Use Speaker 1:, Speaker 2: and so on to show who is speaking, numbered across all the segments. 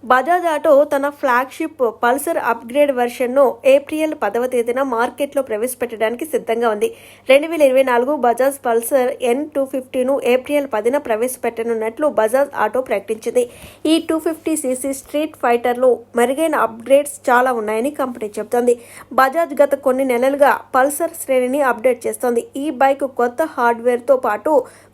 Speaker 1: Bajaj Auto తన flagship Pulsar upgrade వెర్షన్ను April 10వ తేదీన మార్కెట్లో ప్రవేశపెట్టడానికి సిద్ధంగా ఉంది. 2024 బజాజ్ పల్సర్ N250ను ఏప్రిల్ 10న ప్రవేశపెట్టనున్నట్లు బజాజ్ ఆటో ప్రకటించింది. ఈ 250cc స్ట్రీట్ ఫైటర్లో మెరుగైన అప్గ్రేడ్స్ చాలా ఉన్నాయని కంపెనీ చెబుతోంది. బజాజ్ గత కొన్ని నెలలుగా పల్సర్ శ్రేణిని అప్డేట్ చేస్తోంది. ఈ బైక్ కొత్త హార్డ్వేర్తో పాటు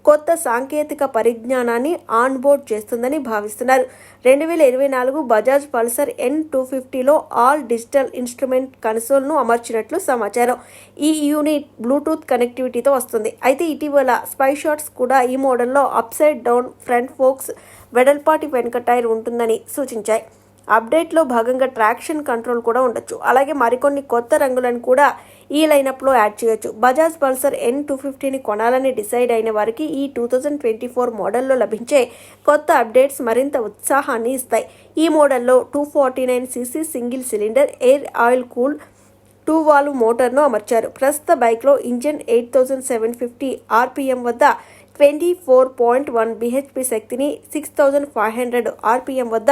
Speaker 1: కొత్త సాంకేతిక పరిజ్ఞానాన్ని ఆన్బోర్డ్ చేస్తుందని భావిస్తున్నారు. 2024 బజాజ్ పల్సర్ N250లో ఆల్ డిజిటల్ ఇన్స్ట్రుమెంట్ కన్సోల్ను అమర్చినట్లు సమాచారం. ఈ యూనిట్ బ్లూటూత్ కనెక్టివిటీతో వస్తుంది. అయితే ఇటీవల స్పై షాట్స్ కూడా ఈ మోడల్లో అప్సైడ్ డౌన్ ఫ్రంట్ ఫోక్స్, వెడల్పాటి వెనుక టైర్ ఉంటుందని సూచించాయి. అప్డేట్లో భాగంగా ట్రాక్షన్ కంట్రోల్ కూడా ఉండొచ్చు. అలాగే మరికొన్ని కొత్త రంగులను కూడా ఈ లైనప్లో యాడ్ చేయొచ్చు. బజాజ్ పల్సర్ N250ని కొనాలని డిసైడ్ అయిన వారికి ఈ 2024 మోడల్లో లభించే కొత్త అప్డేట్స్ మరింత ఉత్సాహాన్ని ఇస్తాయి. ఈ మోడల్లో 249cc single cylinder air oil cool 2-వాల్వ్ మోటార్ను అమర్చారు. ప్రస్తుత బైక్లో ఇంజిన్ 8750 RPM వద్ద 24.1 bhp శక్తిని, 6500 RPM వద్ద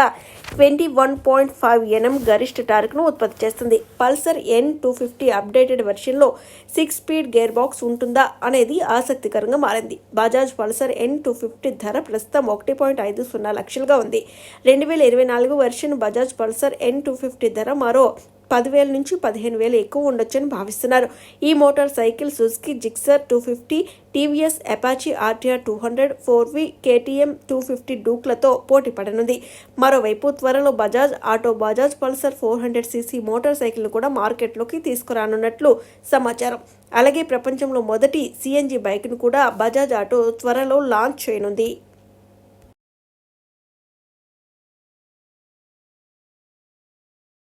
Speaker 1: 21.5 Nm గరిష్ట టార్క్ను ఉత్పత్తి చేస్తుంది. పల్సర్ N250 అప్డేటెడ్ వెర్షన్లో 6-స్పీడ్ గేర్ బాక్స్ ఉంటుందా అనేది ఆసక్తికరంగా మారింది. బజాజ్ పల్సర్ N250 ధర ప్రస్తుతం 1.50 లక్షలుగా ఉంది. 2024 వెర్షన్ బజాజ్ పల్సర్ N250 ధర మరో 10,000 నుంచి 15,000 ఎక్కువ ఉండొచ్చని భావిస్తున్నారు. ఈ motor cycle Suzuki Gixxer 250, TVS Apache RTR 200, 4V KTM 250 డూక్లతో పోటీ పడనుంది. మరోవైపు త్వరలో Bajaj auto Bajaj Pulsar 400cc motor సైకిల్ను కూడా మార్కెట్లోకి తీసుకురానున్నట్లు సమాచారం. అలాగే ప్రపంచంలో మొదటి CNG బైక్ను కూడా బజాజ్ ఆటో త్వరలో లాంచ్ చేయనుంది.